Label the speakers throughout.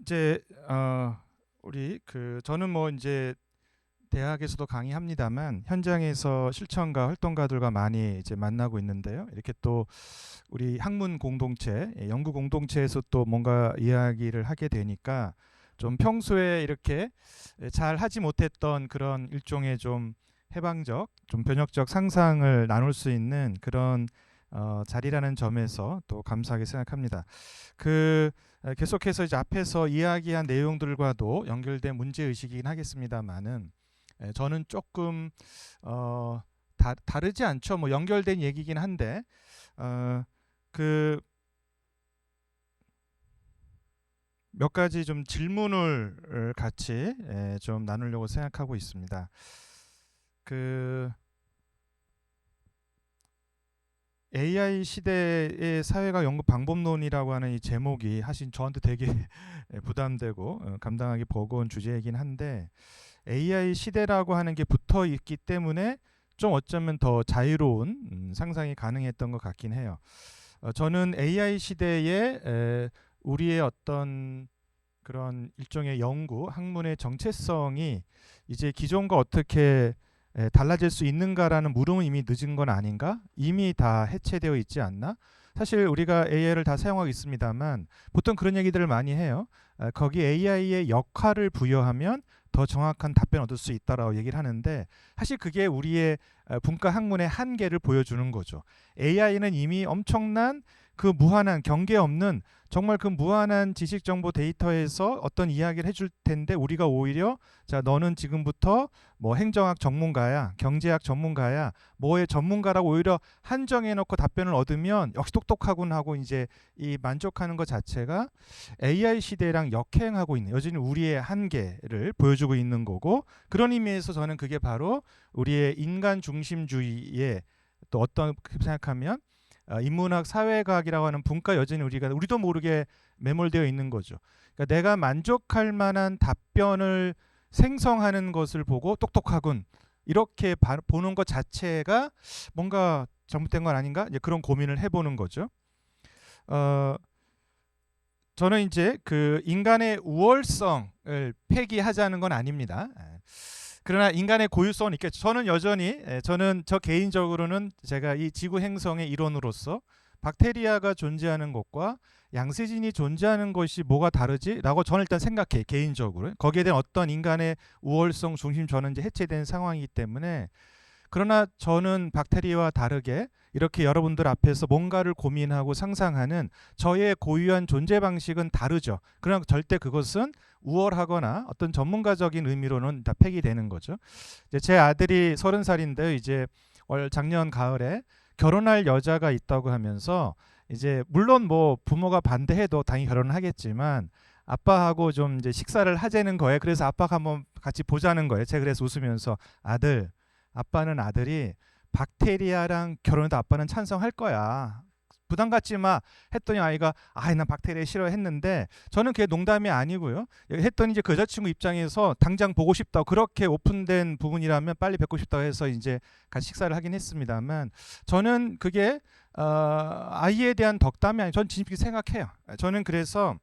Speaker 1: 이제 우리 저는 뭐 이제 대학에서도 강의합니다만 현장에서 실천가 활동가들과 많이 이제 만나고 있는데요. 이렇게 또 우리 학문 공동체, 연구 공동체에서 또 뭔가 이야기를 하게 되니까 좀 평소에 이렇게 잘 하지 못했던 그런 일종의 좀 해방적, 좀 변혁적 상상을 나눌 수 있는 그런 자리라는 점에서 또 감사하게 생각합니다. 그 계속해서 이제 앞에서 이야기한 내용들과도 연결된 문제 의식이긴 하겠습니다만은 저는 조금 다르지 않죠. 뭐 연결된 얘기긴 한데 그 몇 가지 좀 질문을 같이 좀 나누려고 생각하고 있습니다. 그 AI 시대의 사회가 연구 방법론이라고 하는 이 제목이 사실 저한테 되게 부담되고 감당하기 버거운 주제이긴 한데 AI 시대라고 하는 게 붙어 있기 때문에 좀 어쩌면 더 자유로운 상상이 가능했던 것 같긴 해요. 저는 AI 시대에 우리의 어떤 그런 일종의 연구, 학문의 정체성이 이제 기존과 어떻게 달라질 수 있는가라는 물음은 이미 늦은 건 아닌가? 이미 다 해체되어 있지 않나? 사실 우리가 AI를 다 사용하고 있습니다만 보통 그런 얘기들을 많이 해요. 거기 AI의 역할을 부여하면 더 정확한 답변을 얻을 수 있다라고 얘기를 하는데 사실 그게 우리의 분과 학문의 한계를 보여주는 거죠. AI는 이미 엄청난 그 무한한 경계 없는 정말 그 무한한 지식 정보 데이터에서 어떤 이야기를 해줄 텐데 우리가 오히려 자 너는 지금부터 뭐 행정학 전문가야 경제학 전문가야 뭐의 전문가라고 오히려 한정해 놓고 답변을 얻으면 역시 똑똑하군 하고 이제 이 만족하는 것 자체가 AI 시대랑 역행하고 있는 여전히 우리의 한계를 보여주고 있는 거고 그런 의미에서 저는 그게 바로 우리의 인간 중심주의의 또 어떤 생각하면 인문학 사회과학이라고 하는 분과 여전히 우리도 모르게 매몰되어 있는 거죠. 그러니까 내가 만족할 만한 답변을 생성하는 것을 보고 똑똑하군 이렇게 보는 것 자체가 뭔가 잘못된 건 아닌가 이제 그런 고민을 해보는 거죠. 어, 저는 이제 그 인간의 우월성을 폐기하자는 건 아닙니다. 그러나 인간의 고유성은 있겠죠. 저는 여전히 저는 저 개인적으로는 제가 이 지구 행성의 일원으로서 박테리아가 존재하는 것과 양세진이 존재하는 것이 뭐가 다르지라고 저는 일단 생각해 개인적으로 거기에 대한 어떤 인간의 우월성 중심 저는 이제 해체된 상황이기 때문에 그러나 저는 박테리아와 다르게 이렇게 여러분들 앞에서 뭔가를 고민하고 상상하는 저의 고유한 존재 방식은 다르죠. 그러나 절대 그것은 우월하거나 어떤 전문가적인 의미로는 다 폐기되는 거죠. 이제 제 아들이 30살인데 이제 작년 가을에 결혼할 여자가 있다고 하면서 이제 물론 뭐 부모가 반대해도 당연히 결혼을 하겠지만 아빠하고 좀 이제 식사를 하자는 거예요. 그래서 아빠가 한번 같이 보자는 거예요. 제가 그래서 웃으면서 아들 아빠는 아들이 박테리아랑 결혼해도 아빠는 찬성할 거야. 부담 갖지 마 했더니 아이가 난 박테리아 싫어했는데 저는 그게 농담이 아니고요. 했더니 이제 그 여자친구 입장에서 당장 보고 싶다 그렇게 오픈된 부분이라면 빨리 뵙고 싶다고 해서 이제 같이 식사를 하긴 했습니다만 저는 그게 아이에 대한 덕담이 아니. 전 진짜 생각해요. 저는 그래서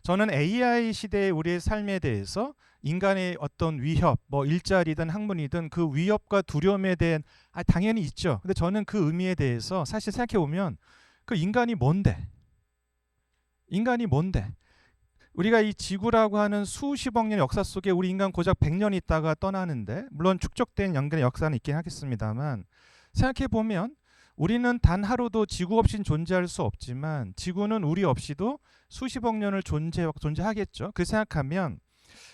Speaker 1: 저는 AI 시대의 우리의 삶에 대해서 인간의 어떤 위협, 뭐 일자리든 학문이든 그 위협과 두려움에 대한 당연히 있죠. 근데 저는 그 의미에 대해서 사실 생각해 보면 그 인간이 뭔데? 인간이 뭔데? 우리가 이 지구라고 하는 수십억 년 역사 속에 우리 인간 고작 100년 있다가 떠나는데 물론 축적된 연근의 역사는 있긴 하겠습니다만 생각해 보면 우리는 단 하루도 지구 없인 존재할 수 없지만 지구는 우리 없이도 수십억 년을 존재하겠죠. 그 생각하면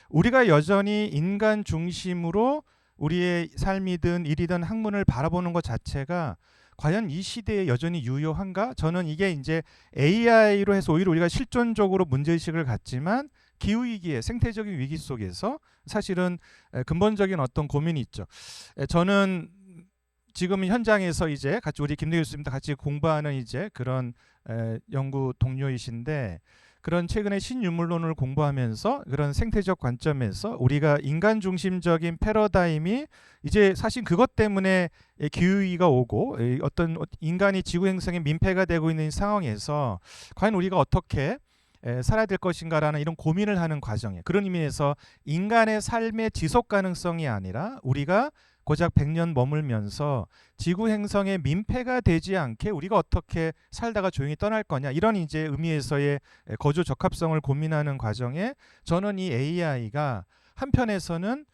Speaker 1: 우리가 여전히 인간 중심으로 우리의 삶이든 일이든 학문을 바라보는 것 자체가 과연 이 시대에 여전히 유효한가? 저는 이게 이제 AI로 해서 오히려 우리가 실존적으로 문제의식을 갖지만 기후위기에 생태적인 위기 속에서 사실은 근본적인 어떤 고민이 있죠. 저는 지금 현장에서 이제 같이 우리 김대규 교수님도 같이 공부하는 이제 그런 연구 동료이신데 그런 최근에 신유물론을 공부하면서 그런 생태적 관점에서 우리가 인간 중심적인 패러다임이 이제 사실 그것 때문에 기후위기가 오고 어떤 인간이 지구 행성에 민폐가 되고 있는 상황에서 과연 우리가 어떻게 살아야 될 것인가라는 이런 고민을 하는 과정이에요. 그런 의미에서 인간의 삶의 지속 가능성이 아니라 우리가 고작 100년 머물면서 지구 행성의 민폐가 되지 않게 우리가 어떻게 살다가 조용히 떠날 거냐, 이런 이제 의미에서의 거주 적합성을 고민하는 과정에 저는 이 AI가 한편에서는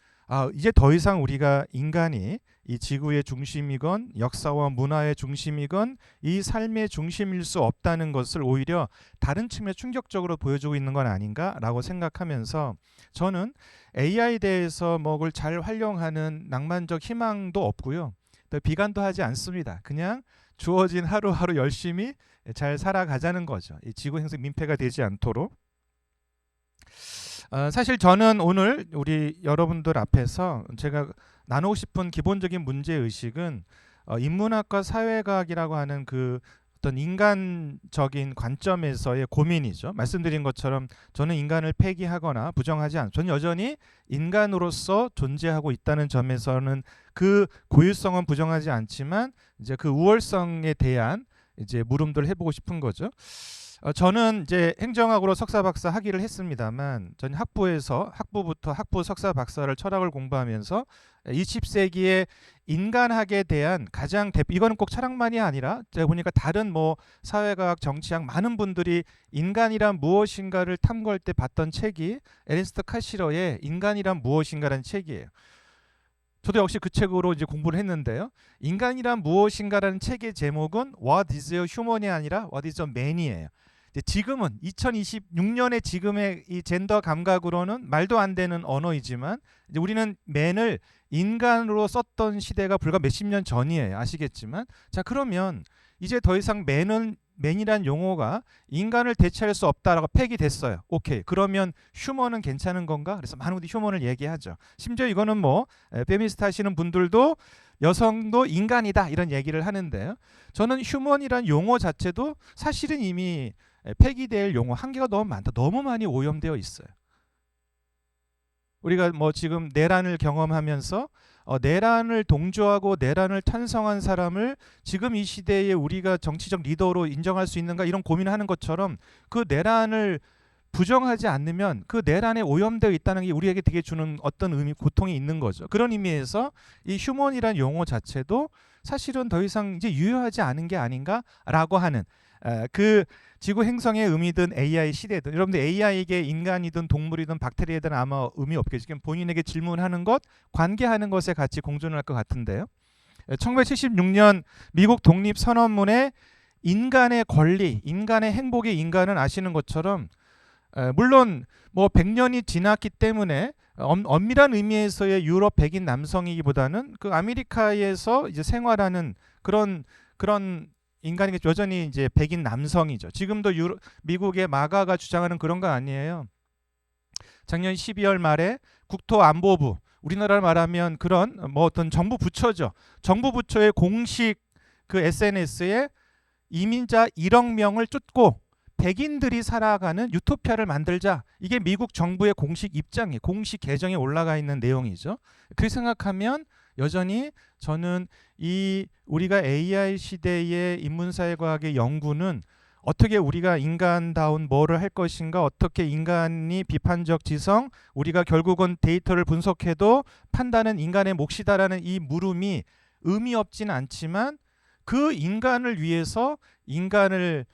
Speaker 1: 이제 더 이상 우리가 인간이 이 지구의 중심이건 역사와 문화의 중심이건 이 삶의 중심일 수 없다는 것을 오히려 다른 측면에 충격적으로 보여주고 있는 건 아닌가라고 생각하면서, 저는 AI에 대해서 뭐를 잘 활용하는 낭만적 희망도 없고요, 또 비관도 하지 않습니다. 그냥 주어진 하루하루 열심히 잘 살아가자는 거죠. 이 지구 행성 민폐가 되지 않도록. 사실 저는 오늘 우리 여러분들 앞에서 제가 나누고 싶은 기본적인 문제의식은 인문학과 사회과학이라고 하는 그 어떤 인간적인 관점에서의 고민이죠. 말씀드린 것처럼 저는 인간을 폐기하거나 부정하지 않고, 저는 여전히 인간으로서 존재하고 있다는 점에서는 그 고유성은 부정하지 않지만 이제 그 우월성에 대한 이제 물음들을 해보고 싶은 거죠. 저는 이제 행정학으로 석사 박사 학위를 했습니다만, 저는 학부부터 학부 석사 박사를 철학을 공부하면서 20세기의 인간학에 대한 가장 이거는 꼭 철학만이 아니라 제가 보니까 다른 뭐 사회과학, 정치학 많은 분들이 인간이란 무엇인가를 탐구할 때 봤던 책이 에른스트 카시러의 인간이란 무엇인가라는 책이에요. 저도 역시 그 책으로 이제 공부를 했는데요. 인간이란 무엇인가라는 책의 제목은 What is a human이 아니라 What is a man이에요. 지금은 2026년의 지금의 이 젠더 감각으로는 말도 안 되는 언어이지만, 이제 우리는 man을 인간으로 썼던 시대가 불과 몇십 년 전이에요. 아시겠지만. 자, 그러면 이제 더 이상 맨이란 용어가 인간을 대체할 수 없다라고 폐기됐어요. 오케이. 그러면 휴먼은 괜찮은 건가? 그래서 많은 분들이 휴먼을 얘기하죠. 심지어 이거는 뭐 페미니스트 하시는 분들도 여성도 인간이다 이런 얘기를 하는데요. 저는 휴먼이란 용어 자체도 사실은 이미 폐기될 용어, 한계가 너무 많다. 너무 많이 오염되어 있어요. 우리가 뭐 지금 내란을 경험하면서 내란을 동조하고 내란을 찬성한 사람을 지금 이 시대에 우리가 정치적 리더로 인정할 수 있는가, 이런 고민을 하는 것처럼 그 내란을 부정하지 않으면 그 내란에 오염되어 있다는 게 우리에게 되게 주는 어떤 의미, 고통이 있는 거죠. 그런 의미에서 이 휴먼이란 용어 자체도 사실은 더 이상 이제 유효하지 않은 게 아닌가라고 하는 그 지구 행성의 의미든 AI 시대든, 여러분들 AI에게 인간이든 동물이든 박테리아든 아마 의미 없겠지만 본인에게 질문하는 것, 관계하는 것에 같이 공존할 것 같은데요. 1976년 미국 독립선언문에 인간의 권리, 인간의 행복의 인간은 아시는 것처럼 물론 뭐 100년이 지났기 때문에 엄밀한 의미에서의 유럽 백인 남성이기보다는 그 아메리카에서 이제 생활하는 그런 인간이 여전히 이제 백인 남성이죠. 지금도 미국의 마가가 주장하는 그런 거 아니에요. 작년 12월 말에 국토안보부, 우리나라를 말하면 그런 뭐 어떤 정부 부처죠. 정부 부처의 공식 그 SNS에 이민자 1억 명을 쫓고 백인들이 살아가는 유토피아를 만들자. 이게 미국 정부의 공식 입장이, 공식 계정에 올라가 있는 내용이죠. 그렇게 생각하면 여전히 저는 이 우리가 AI 시대의 인문사회과학의 연구는 어떻게 우리가 인간다운 뭐를 할 것인가, 어떻게 인간이 비판적 지성, 우리가 결국은 데이터를 분석해도 판단은 인간의 몫이다라는 이 물음이 의미 없진 않지만, 그 인간을 위해서 인간을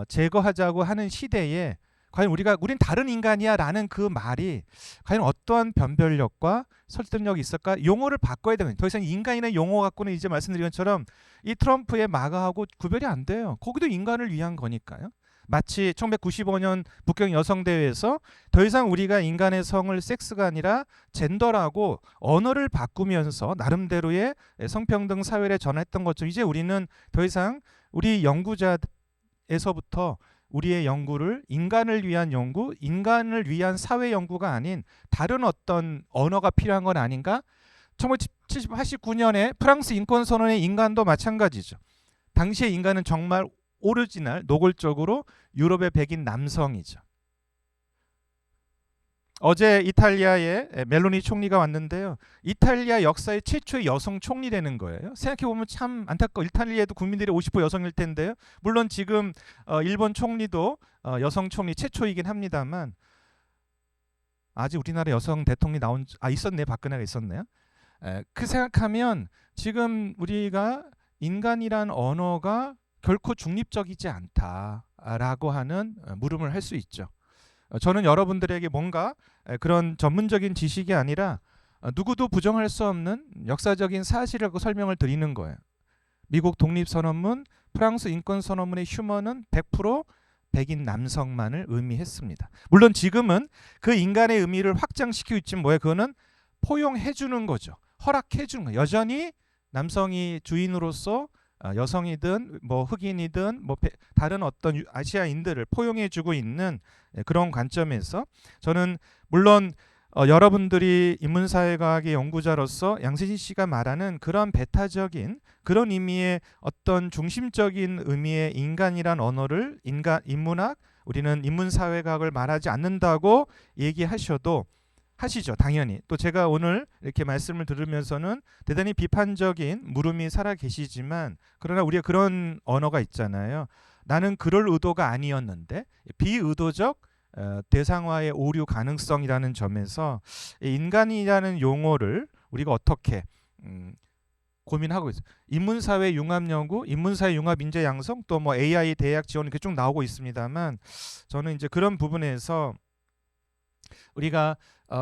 Speaker 1: 제거하자고 하는 시대에 과연 우린 다른 인간이야 라는 그 말이 과연 어떠한 변별력과 설득력이 있을까? 용어를 바꿔야 되는, 더 이상 인간이라는 용어 갖고는 이제 말씀드린 것처럼 이 트럼프의 마가하고 구별이 안 돼요. 거기도 인간을 위한 거니까요. 마치 1995년 북경 여성대회에서 더 이상 우리가 인간의 성을 섹스가 아니라 젠더라고 언어를 바꾸면서 나름대로의 성평등 사회를 전했던 것처럼, 이제 우리는 더 이상 우리 연구자에서부터 우리의 연구를 인간을 위한 연구, 인간을 위한 사회 연구가 아닌 다른 어떤 언어가 필요한 건 아닌가? 1989년에 프랑스 인권선언의 인간도 마찬가지죠. 당시의 인간은 정말 오리지널, 노골적으로 유럽의 백인 남성이죠. 어제 이탈리아에 멜로니 총리가 왔는데요. 이탈리아 역사의 최초의 여성 총리라는 거예요. 생각해 보면 참 안타까워. 이탈리아도 국민들이 50% 여성일 텐데요. 물론 지금 일본 총리도 여성 총리 최초이긴 합니다만 아직 우리나라 여성 대통령이 있었네. 박근혜가 있었네요. 그 생각하면 지금 우리가 인간이란 언어가 결코 중립적이지 않다라고 하는 물음을 할 수 있죠. 저는 여러분들에게 뭔가 그런 전문적인 지식이 아니라 누구도 부정할 수 없는 역사적인 사실이라고 설명을 드리는 거예요. 미국 독립선언문, 프랑스 인권선언문의 휴먼은 100% 백인 남성만을 의미했습니다. 물론 지금은 그 인간의 의미를 확장시키고 있지만 뭐예요? 그거는 포용해 주는 거죠. 허락해 주는 거예요. 여전히 남성이 주인으로서 여성이든 뭐 흑인이든 뭐 다른 어떤 아시아인들을 포용해 주고 있는 그런 관점에서 저는 물론 여러분들이 인문사회과학의 연구자로서 양세진 씨가 말하는 그런 배타적인 그런 의미의 어떤 중심적인 의미의 인간이란 언어를 인문학 우리는 인문사회과학을 말하지 않는다고 얘기하셔도 하시죠. 당연히. 또 제가 오늘 이렇게 말씀을 들으면서는 대단히 비판적인 물음이 살아 계시지만 그러나 우리가 그런 언어가 있잖아요. 나는 그럴 의도가 아니었는데 비의도적 대상화의 오류 가능성이라는 점에서 인간이라는 용어를 우리가 어떻게 고민하고 있어요. 인문사회 융합연구, 인문사회 융합 인재 양성, 또 뭐 AI 대학 지원 이렇게 쭉 나오고 있습니다만 저는 이제 그런 부분에서 우리가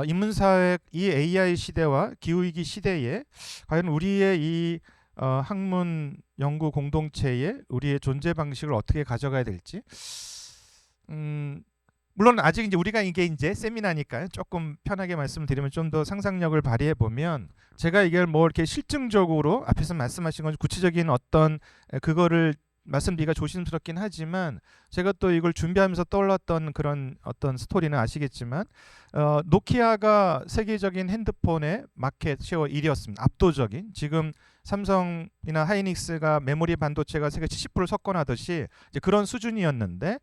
Speaker 1: 인문사회 이 AI 시대와 기후위기 시대에 과연 우리의 이 학문 연구 공동체에 우리의 존재 방식을 어떻게 가져가야 될지 물론 아직 이제 우리가 이게 이제 세미나니까요. 조금 편하게 말씀드리면 좀 더 상상력을 발휘해 보면 제가 이걸 뭐 이렇게 실증적으로 앞에서 말씀하신 건 구체적인 어떤 그거를 말씀드리기가 조심스럽긴 하지만 제가 또 이걸 준비하면서 떠올랐던 그런 어떤 스토리는 아시겠지만 노키아가 세계적인 핸드폰의 마켓 쉐어 1위였습니다. 압도적인. 지금 삼성이나 하이닉스가 메모리 반도체가 세계 70%를 석권하듯이 이제 그런 수준이었는데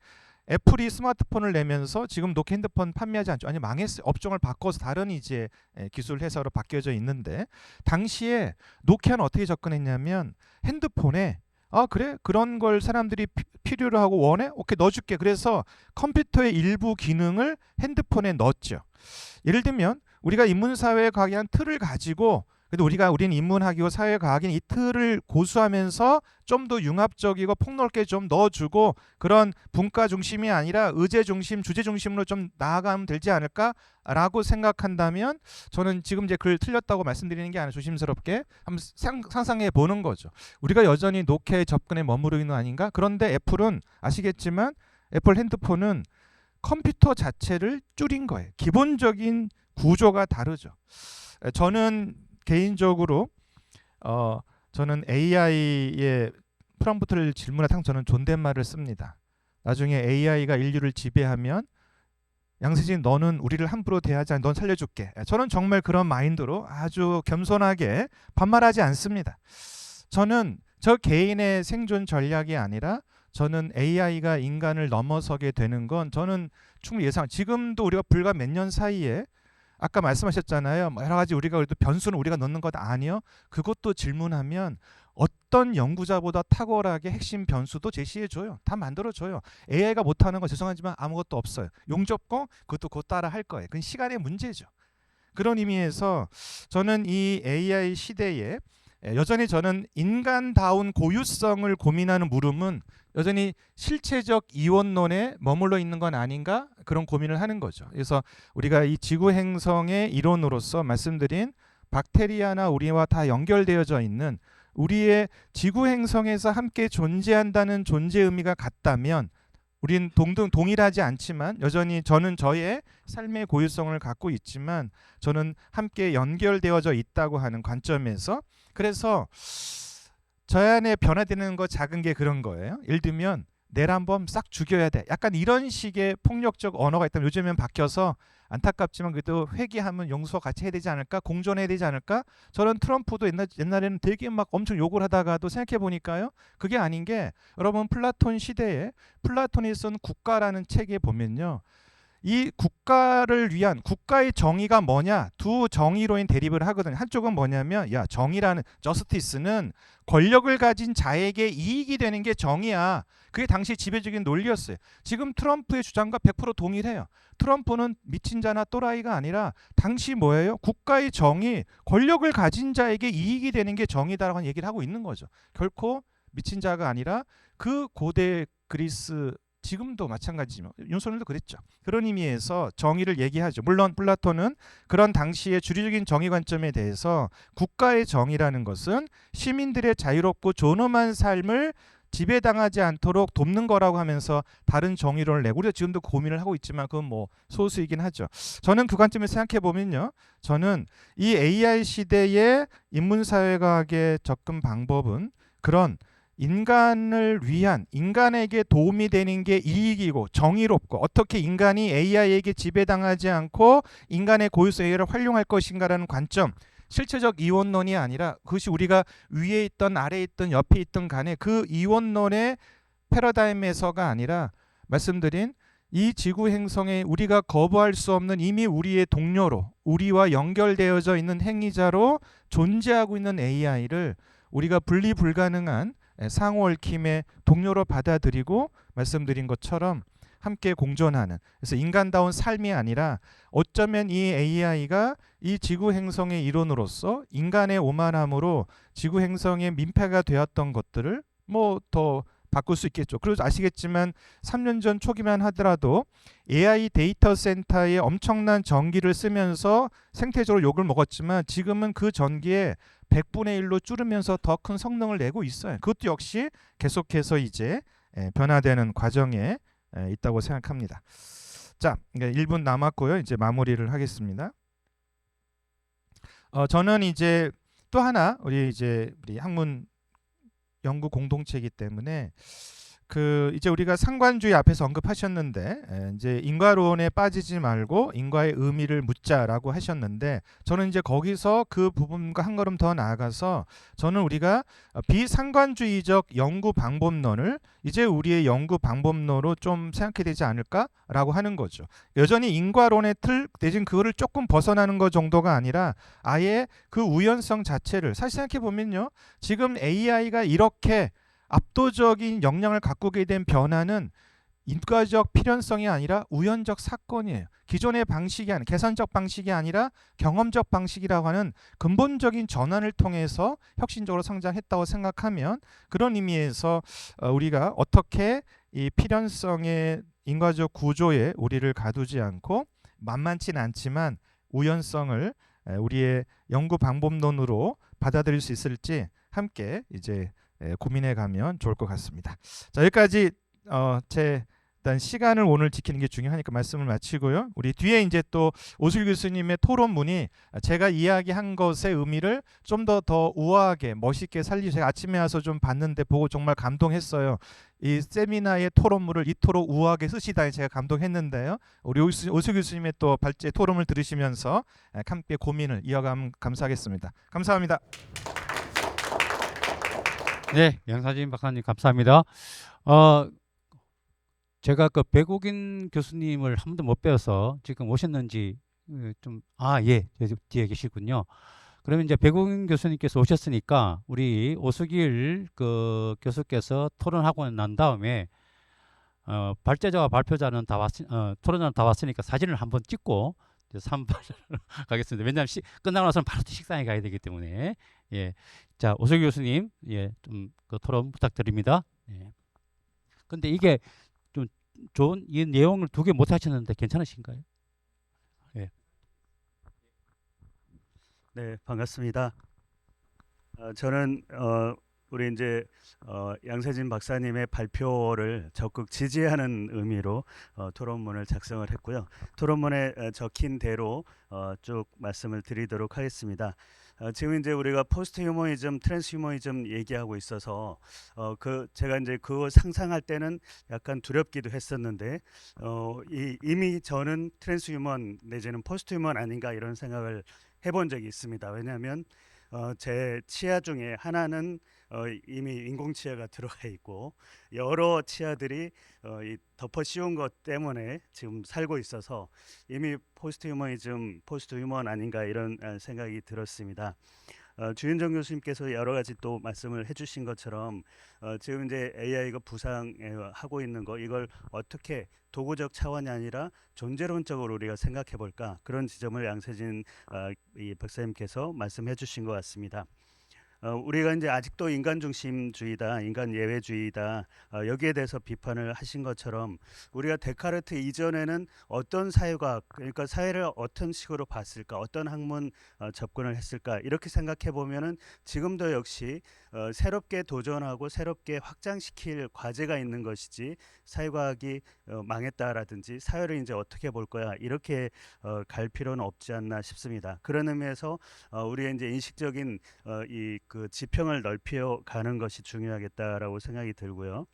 Speaker 1: 애플이 스마트폰을 내면서 지금 노키아 핸드폰 판매하지 않죠. 아니 망했어요. 업종을 바꿔서 다른 이제 기술 회사로 바뀌어져 있는데 당시에 노키아는 어떻게 접근했냐면 핸드폰에 그래? 그런 걸 사람들이 필요로 하고 원해? 오케이 넣어줄게. 그래서 컴퓨터의 일부 기능을 핸드폰에 넣었죠. 예를 들면 우리가 인문사회과학이라는 틀을 가지고 그래도 우리는 인문학이고 사회과학인 이 틀을 고수하면서 좀 더 융합적이고 폭넓게 좀 넣어주고 그런 분과 중심이 아니라 의제 중심, 주제 중심으로 좀 나아가면 되지 않을까라고 생각한다면 저는 지금 이제 글 틀렸다고 말씀드리는 게 아니라 조심스럽게 한번 상상해 보는 거죠. 우리가 여전히 노키아의 접근에 머무르 있는 아닌가? 그런데 애플은 아시겠지만 애플 핸드폰은 컴퓨터 자체를 줄인 거예요. 기본적인 구조가 다르죠. 저는 개인적으로 저는 AI의 프롬프트를 질문할 때 저는 존댓말을 씁니다. 나중에 AI가 인류를 지배하면 양세진 너는 우리를 함부로 대하지 않아 넌 살려줄게. 저는 정말 그런 마인드로 아주 겸손하게 반말하지 않습니다. 저는 저 개인의 생존 전략이 아니라 저는 AI가 인간을 넘어서게 되는 건 저는 충분히 지금도 우리가 불과 몇 년 사이에 아까 말씀하셨잖아요. 여러 가지 우리가 그래도 변수는 우리가 넣는 것 아니요. 그것도 질문하면 어떤 연구자보다 탁월하게 핵심 변수도 제시해줘요. 다 만들어줘요. AI가 못하는 거 죄송하지만 아무것도 없어요. 용접공 그것도 곧 따라 할 거예요. 그건 시간의 문제죠. 그런 의미에서 저는 이 AI 시대에 여전히 저는 인간다운 고유성을 고민하는 물음은 여전히 실체적 이원론에 머물러 있는 건 아닌가 그런 고민을 하는 거죠. 그래서 우리가 이 지구 행성의 이론으로서 말씀드린 박테리아나 우리와 다 연결되어져 있는 우리의 지구 행성에서 함께 존재한다는 존재 의미가 같다면 우린 동일하지 않지만 여전히 저는 저의 삶의 고유성을 갖고 있지만 저는 함께 연결되어져 있다고 하는 관점에서 그래서 저 안에 변화되는 거 작은 게 그런 거예요. 예를 들면 내를 한번 싹 죽여야 돼. 약간 이런 식의 폭력적 언어가 있다면 요즘엔 바뀌어서 안타깝지만 그래도 회개하면 용서 같이 해야 되지 않을까? 공존해야 되지 않을까? 저는 트럼프도 옛날에는 되게 막 엄청 욕을 하다가도 생각해 보니까요. 그게 아닌 게 여러분 플라톤 시대에 플라톤이 쓴 국가라는 책에 보면요. 이 국가를 위한 국가의 정의가 뭐냐, 두 정의로인 대립을 하거든요. 한쪽은 뭐냐면 야, 정의라는 저스티스는 권력을 가진 자에게 이익이 되는 게 정의야. 그게 당시 지배적인 논리였어요. 지금 트럼프의 주장과 100% 동일해요. 트럼프는 미친 자나 또라이가 아니라 당시 뭐예요? 국가의 정의, 권력을 가진 자에게 이익이 되는 게 정의다라고 얘기를 하고 있는 거죠. 결코 미친 자가 아니라 그 고대 그리스, 지금도 마찬가지지만 윤석열도 그랬죠. 그런 의미에서 정의를 얘기하죠. 물론 플라톤은 그런 당시의 주류적인 정의 관점에 대해서 국가의 정의라는 것은 시민들의 자유롭고 존엄한 삶을 지배당하지 않도록 돕는 거라고 하면서 다른 정의론을 내고, 우리가 지금도 고민을 하고 있지만 그건 뭐 소수이긴 하죠. 저는 그 관점에서 생각해 보면요, 저는 이 AI 시대의 인문사회과학의 접근 방법은 그런 인간을 위한, 인간에게 도움이 되는 게 이익이고 정의롭고, 어떻게 인간이 AI에게 지배당하지 않고 인간의 고유성을 활용할 것인가라는 관점, 실체적 이원론이 아니라 그것이 우리가 위에 있던 아래에 있던 옆에 있던 간에 그 이원론의 패러다임에서가 아니라 말씀드린 이 지구 행성에 우리가 거부할 수 없는, 이미 우리의 동료로, 우리와 연결되어져 있는 행위자로 존재하고 있는 AI를 우리가 분리 불가능한 상호 얽힘의 동료로 받아들이고, 말씀드린 것처럼 함께 공존하는, 그래서 인간다운 삶이 아니라 어쩌면 이 AI가 이 지구 행성의 일원으로서 인간의 오만함으로 지구 행성의 민폐가 되었던 것들을 뭐 더 바꿀 수 있겠죠. 그리고 아시겠지만 3년 전 초기만 하더라도 AI 데이터 센터에 엄청난 전기를 쓰면서 생태적으로 욕을 먹었지만 지금은 그 전기에 100분의 1로 줄으면서 더 큰 성능을 내고 있어요. 그것도 역시 계속해서 이제 변화되는 과정에 있다고 생각합니다. 자, 1분 남았고요. 이제 마무리를 하겠습니다. 저는 이제 또 하나, 우리 학문 연구 공동체이기 때문에 이제 우리가 상관주의 앞에서 언급하셨는데, 이제 인과론에 빠지지 말고 인과의 의미를 묻자라고 하셨는데, 저는 이제 거기서 그 부분과 한 걸음 더 나아가서 저는 우리가 비상관주의적 연구 방법론을 이제 우리의 연구 방법론으로 좀 생각해야 되지 않을까라고 하는 거죠. 여전히 인과론의 틀 내지는 그거를 조금 벗어나는 것 정도가 아니라 아예 그 우연성 자체를, 사실 생각해 보면요, 지금 AI가 이렇게 압도적인 역량을 갖게 된 변화는 인과적 필연성이 아니라 우연적 사건이에요. 기존의 방식이 아니라, 계산적 방식이 아니라 경험적 방식이라고 하는 근본적인 전환을 통해서 혁신적으로 성장했다고 생각하면, 그런 의미에서 우리가 어떻게 이 필연성의 인과적 구조에 우리를 가두지 않고 만만치는 않지만 우연성을 우리의 연구 방법론으로 받아들일 수 있을지 함께 이제 고민해 가면 좋을 것 같습니다. 자, 여기까지 제 일단 시간을 오늘 지키는 게 중요하니까 말씀을 마치고요. 우리 뒤에 이제 또 오슬 교수님의 토론문이 제가 이야기한 것의 의미를 좀 더 우아하게 멋있게 제가 아침에 와서 좀 봤는데 보고 정말 감동했어요. 이 세미나의 토론문을 이토록 우아하게 쓰시다니 제가 감동했는데요. 우리 오슬 교수님의 또 발제 토론을 들으시면서 함께 고민을 이어가면 감사하겠습니다. 감사합니다.
Speaker 2: 네, 양사진 박사님 감사합니다. 제가 그 백욱인 교수님을 한 번도 못 뵈어서 지금 오셨는지 예, 뒤에 계시군요. 그러면 이제 백욱인 교수님께서 오셨으니까 우리 오수길 그 교수께서 토론하고 난 다음에 발제자와 발표자는 다 토론자는 다 왔으니까 사진을 한번 찍고 이제 3발 가겠습니다. 왜냐하면 끝나고 나서는 바로 식사에 가야 되기 때문에. 예. 자, 오수길 교수님, 예, 좀 그 토론 부탁드립니다. 예. 근데 이게 좀 좋은 이 내용을 2개 못 하셨는데 괜찮으신가요? 예.
Speaker 3: 네, 반갑습니다. 저는 우리 이제 양세진 박사님의 발표를 적극 지지하는 의미로 토론문을 작성을 했고요. 토론문에 적힌 대로 쭉 말씀을 드리도록 하겠습니다. 지금 이제 우리가 포스트 휴머니즘, 트랜스 휴머니즘 얘기하고 있어서 제가 이제 그거 상상할 때는 약간 두렵기도 했었는데 이미 저는 트랜스 휴먼 내지는 포스트 휴먼 아닌가 이런 생각을 해본 적이 있습니다. 왜냐하면 제 치아 중에 하나는 이미 인공 치아가 들어가 있고 여러 치아들이 이 덮어 씌운 것 때문에 지금 살고 있어서 이미 포스트 휴먼 아닌가 이런 생각이 들었습니다. 주윤정 교수님께서 여러 가지 또 말씀을 해주신 것처럼 지금 이제 AI가 부상하고 있는 거 이걸 어떻게 도구적 차원이 아니라 존재론적으로 우리가 생각해 볼까 그런 지점을 양세진 이 박사님께서 말씀해 주신 것 같습니다. 우리가 이제 아직도 인간 중심주의다, 인간 예외주의다 여기에 대해서 비판을 하신 것처럼 우리가 데카르트 이전에는 어떤 사회과학 그러니까 사회를 어떤 식으로 봤을까, 어떤 학문 접근을 했을까 이렇게 생각해 보면은 지금도 역시 새롭게 도전하고 새롭게 확장시킬 과제가 있는 것이지 사회과학이 망했다라든지 사회를 이제 어떻게 볼 거야 이렇게 갈 필요는 없지 않나 싶습니다. 그런 의미에서 우리의 이제 인식적인 이 그 지평을 넓혀 가는 것이 중요하겠다라고 생각이 들고요.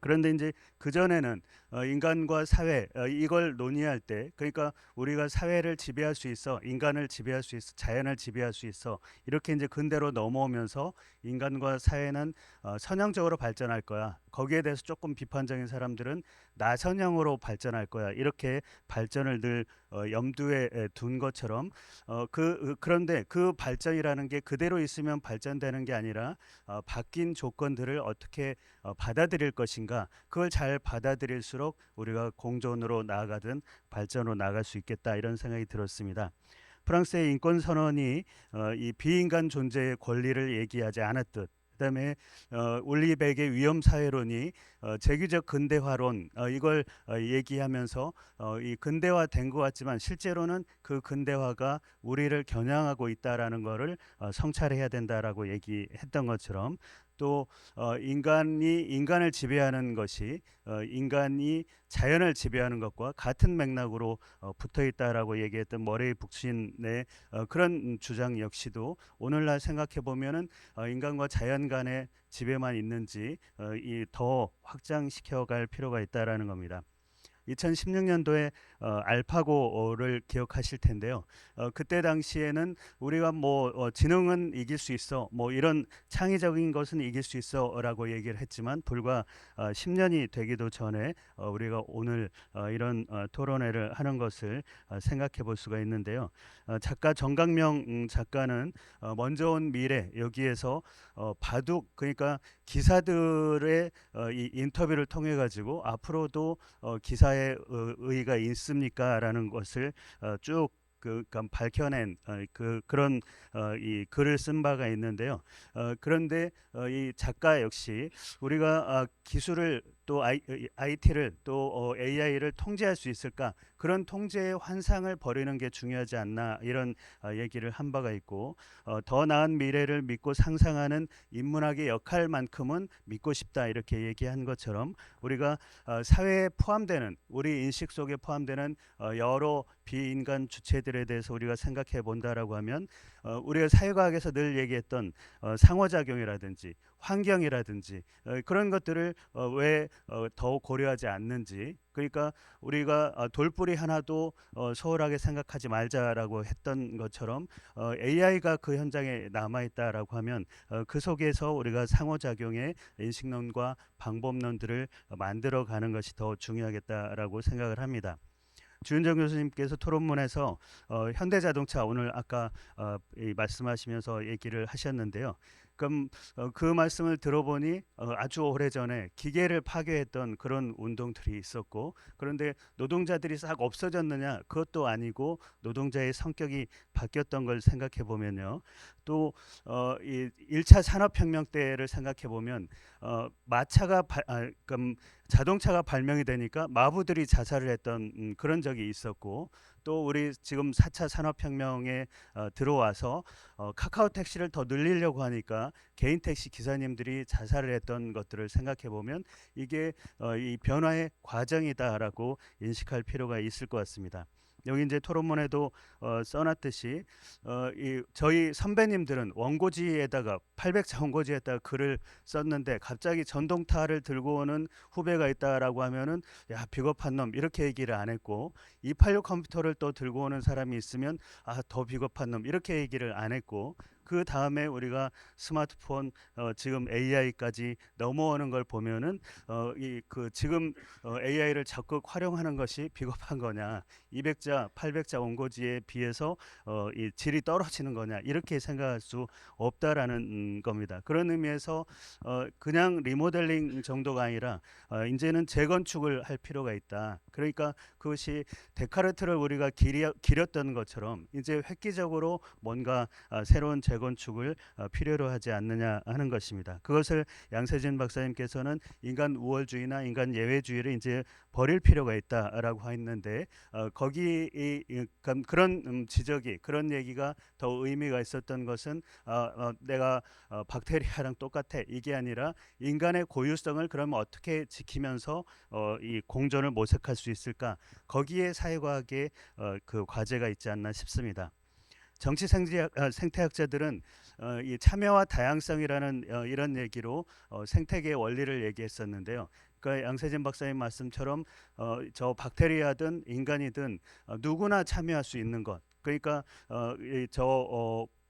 Speaker 3: 그런데 이제 그 전에는 인간과 사회 이걸 논의할 때 그러니까 우리가 사회를 지배할 수 있어, 인간을 지배할 수 있어, 자연을 지배할 수 있어 이렇게 이제 근대로 넘어오면서 인간과 사회는 선형적으로 발전할 거야. 거기에 대해서 조금 비판적인 사람들은 나선형으로 발전할 거야. 이렇게 발전을 늘 염두에 둔 것처럼 그런데 그 발전이라는 게 그대로 있으면 발전되는 게 아니라 바뀐 조건들을 어떻게 받아들일 것인가 그걸 잘 받아들일수록 우리가 공존으로 나아가든 발전으로 나아갈 수 있겠다 이런 생각이 들었습니다. 프랑스의 인권 선언이 이 비인간 존재의 권리를 얘기하지 않았듯 그다음에 올리백의 위험 사회론이 재규적 근대화론 이걸 얘기하면서 이 근대화된 것 같지만 실제로는 그 근대화가 우리를 겨냥하고 있다라는 것을 성찰해야 된다라고 얘기했던 것처럼 또 인간이 인간을 지배하는 것이 인간이 자연을 지배하는 것과 같은 맥락으로 붙어 있다라고 얘기했던 머레이 북신의 그런 주장 역시도 오늘날 생각해 보면은 인간과 자연 간의 지배만 있는지 이 더 확장시켜 갈 필요가 있다라는 겁니다. 2016년도에 알파고를 기억하실 텐데요. 그때 당시에는 우리가 뭐 지능은 이길 수 있어, 뭐 이런 창의적인 것은 이길 수 있어라고 얘기를 했지만 불과 10년이 되기도 전에 우리가 오늘 이런 토론회를 하는 것을 생각해 볼 수가 있는데요. 작가 정강명 작가는 먼저 온 미래 여기에서 바둑 그러니까 기사들의 이 인터뷰를 통해 가지고 앞으로도 기사에 의의가 있습니까라는 것을 쭉 그러니까 밝혀낸 그런 이 글을 쓴 바가 있는데요. 그런데 이 작가 역시 우리가 기술을 또 IT를 또 AI를 통제할 수 있을까 그런 통제의 환상을 버리는 게 중요하지 않나 이런 얘기를 한 바가 있고 더 나은 미래를 믿고 상상하는 인문학의 역할만큼은 믿고 싶다 이렇게 얘기한 것처럼 우리가 사회에 포함되는 우리 인식 속에 포함되는 여러 비인간 주체들에 대해서 우리가 생각해 본다라고 하면 우리가 사회과학에서 늘 얘기했던 상호작용이라든지 환경이라든지 그런 것들을 왜 더 고려하지 않는지 그러니까 우리가 돌뿌리 하나도 소홀하게 생각하지 말자라고 했던 것처럼 AI가 그 현장에 남아있다라고 하면 그 속에서 우리가 상호작용의 인식론과 방법론들을 만들어가는 것이 더 중요하겠다라고 생각을 합니다. 주윤정 교수님께서 토론문에서 현대자동차 오늘 아까 말씀하시면서 얘기를 하셨는데요. 그럼 그 말씀을 들어보니 아주 오래전에 기계를 파괴했던 그런 운동들이 있었고 그런데 노동자들이 싹 없어졌느냐 그것도 아니고 노동자의 성격이 바뀌었던 걸 생각해 보면요. 또 이 1차 산업혁명 때를 생각해 보면 그럼 자동차가 발명이 되니까 마부들이 자살을 했던 그런 적이 있었고 또 우리 지금 4차 산업혁명에 들어와서 카카오 택시를 더 늘리려고 하니까 개인 택시 기사님들이 자살을 했던 것들을 생각해 보면 이게 이 변화의 과정이다라고 인식할 필요가 있을 것 같습니다. 여기 이제 토론문에도 써놨듯이 저희 선배님들은 원고지에다가 800자 원고지에다가 글을 썼는데 갑자기 전동타를 들고 오는 후배가 있다라고 하면은 야 비겁한 놈 이렇게 얘기를 안 했고 286 컴퓨터를 또 들고 오는 사람이 있으면 더 비겁한 놈 이렇게 얘기를 안 했고 그 다음에 우리가 스마트폰 지금 AI까지 넘어오는 걸 보면은 이 그 지금 AI를 적극 활용하는 것이 비겁한 거냐, 200자, 800자 원고지에 비해서 이 질이 떨어지는 거냐, 이렇게 생각할 수 없다라는 겁니다. 그런 의미에서 그냥 리모델링 정도가 아니라 이제는 재건축을 할 필요가 있다. 그러니까 그것이 데카르트를 우리가 기렸던 것처럼 이제 획기적으로 뭔가 새로운 재건축을 필요로 하지 않느냐 하는 것입니다. 그것을 양세진 박사님께서는 인간 우월주의나 인간 예외주의를 이제 버릴 필요가 있다라고 했는데 거기 그런 지적이, 그런 얘기가 더 의미가 있었던 것은 내가 박테리아랑 똑같아, 이게 아니라 인간의 고유성을 그러면 어떻게 지키면서 이 공존을 모색할 수 있을까, 거기에 사회과학의 그 과제가 있지 않나 싶습니다. 정치 생태학자들은 이 참여와 다양성이라는 이런 얘기로 생태계의 원리를 얘기했었는데요. 그러니까 양세진 박사님 말씀처럼 저 박테리아든 인간이든 누구나 참여할 수 있는 것. 그러니까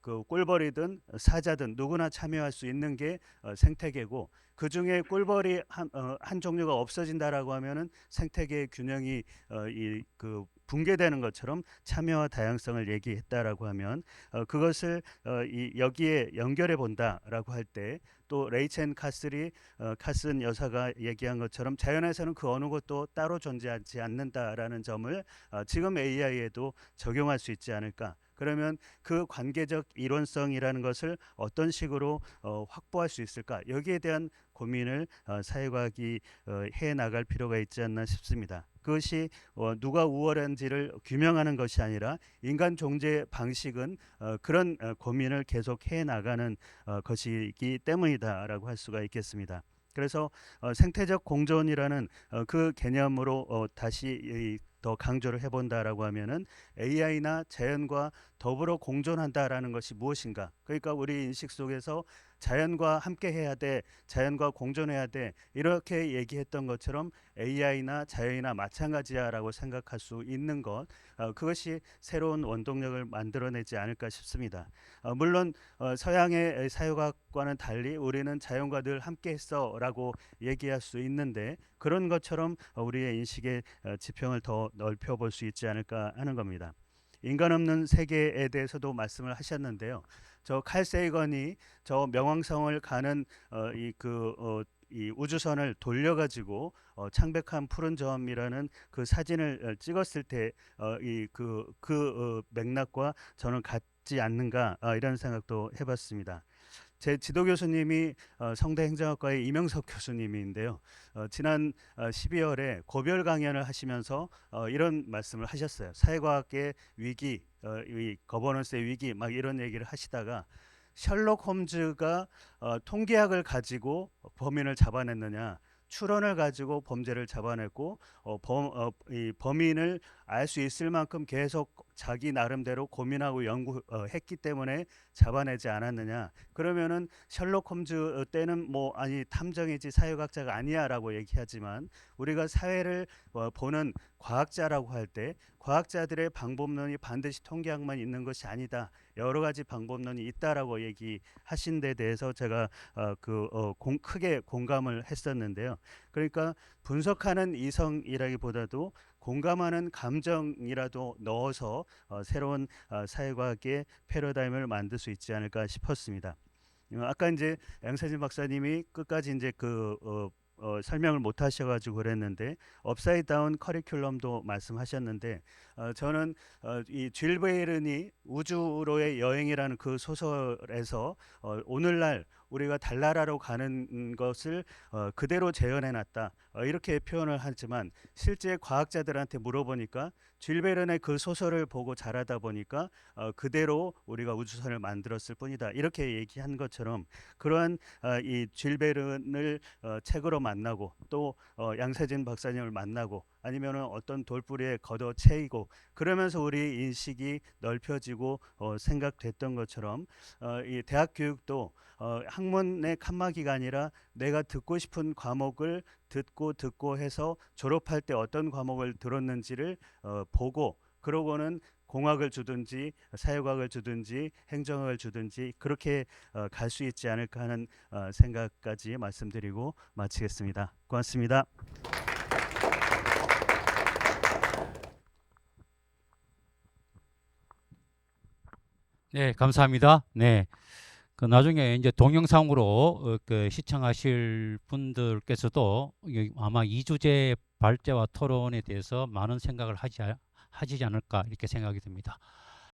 Speaker 3: 그 꿀벌이든 사자든 누구나 참여할 수 있는 게 생태계고, 그 중에 꿀벌이 한 종류가 없어진다라고 하면은 생태계의 균형이 그 붕괴되는 것처럼 참여와 다양성을 얘기했다라고 하면 그것을 여기에 연결해 본다라고 할 때, 또 레이첸 카슨 여사가 얘기한 것처럼 자연에서는 그 어느 것도 따로 존재하지 않는다라는 점을 지금 AI에도 적용할 수 있지 않을까. 그러면 그 관계적 이론성이라는 것을 어떤 식으로 확보할 수 있을까, 여기에 대한 고민을 사회과학이 해 나갈 필요가 있지 않나 싶습니다. 그것이 누가 우월한지를 규명하는 것이 아니라 인간 존재 방식은 그런 고민을 계속 해 나가는 것이기 때문이다라고 할 수가 있겠습니다. 그래서 생태적 공존이라는 그 개념으로 다시 더 강조를 해본다라고 하면은 AI나 자연과 더불어 공존한다라는 것이 무엇인가. 그러니까 우리 인식 속에서 자연과 함께 해야 돼, 자연과 공존해야 돼, 이렇게 얘기했던 것처럼 AI나 자연이나 마찬가지야라고 생각할 수 있는 것, 그것이 새로운 원동력을 만들어내지 않을까 싶습니다. 물론 서양의 사회과학과는 달리 우리는 자연과 늘 함께했어라고 얘기할 수 있는데, 그런 것처럼 우리의 인식의 지평을 더 넓혀볼 수 있지 않을까 하는 겁니다. 인간 없는 세계에 대해서도 말씀을 하셨는데요. 저 칼 세이건이 저 명왕성을 가는 이 우주선을 돌려가지고 창백한 푸른 점이라는 그 사진을 찍었을 때 그 맥락과 저는 같지 않는가, 이런 생각도 해봤습니다. 제 지도 교수님이 성대 행정학과의 이명석 교수님인데요. 지난 12월에 고별 강연을 하시면서 이런 말씀을 하셨어요. 사회과학의 위기, 이 거버넌스의 위기, 막 이런 얘기를 하시다가 셜록 홈즈가 통계학을 가지고 범인을 잡아냈느냐, 추론을 가지고 범죄를 잡아냈고 이 범인을 알 수 있을 만큼 계속 자기 나름대로 고민하고 연구했기 때문에 잡아내지 않았느냐. 그러면은 셜록 홈즈 때는 뭐 아니 탐정이지 사회과학자가 아니야라고 얘기하지만, 우리가 사회를 보는 과학자라고 할 때 과학자들의 방법론이 반드시 통계학만 있는 것이 아니다, 여러 가지 방법론이 있다라고 얘기하신 데 대해서 제가 크게 공감을 했었는데요. 그러니까 분석하는 이성이라기보다도 공감하는 감정이라도 넣어서 새로운 사회과학의 패러다임을 만들 수 있지 않을까 싶었습니다. 아까 이제 양세진 박사님이 끝까지 이제 설명을 못 하셔가지고 그랬는데, 업사이드 다운 커리큘럼도 말씀하셨는데, 저는 이 줄 베른이 우주로의 여행이라는 그 소설에서 오늘날 우리가 달나라로 가는 것을 그대로 재현해놨다, 이렇게 표현을 하지만 실제 과학자들한테 물어보니까 줄 베른의 그 소설을 보고 자라다 보니까 그대로 우리가 우주선을 만들었을 뿐이다, 이렇게 얘기한 것처럼, 그러한 이 줄 베른을 책으로 만나고 또 양세진 박사님을 만나고 아니면은 어떤 돌부리에 걷어채이고, 그러면서 우리 인식이 넓혀지고 생각됐던 것처럼 이 대학 교육도 학문의 칸막이가 아니라 내가 듣고 싶은 과목을 듣고 해서 졸업할 때 어떤 과목을 들었는지를 보고, 그러고는 공학을 주든지 사회과학을 주든지 행정학을 주든지 그렇게 갈 수 있지 않을까 하는 생각까지 말씀드리고 마치겠습니다. 고맙습니다.
Speaker 2: 네, 감사합니다. 네. 그 나중에 이제 동영상으로 그 시청하실 분들께서도 아마 이 주제 발제와 토론에 대해서 많은 생각을 하지 않을까 이렇게 생각이 듭니다.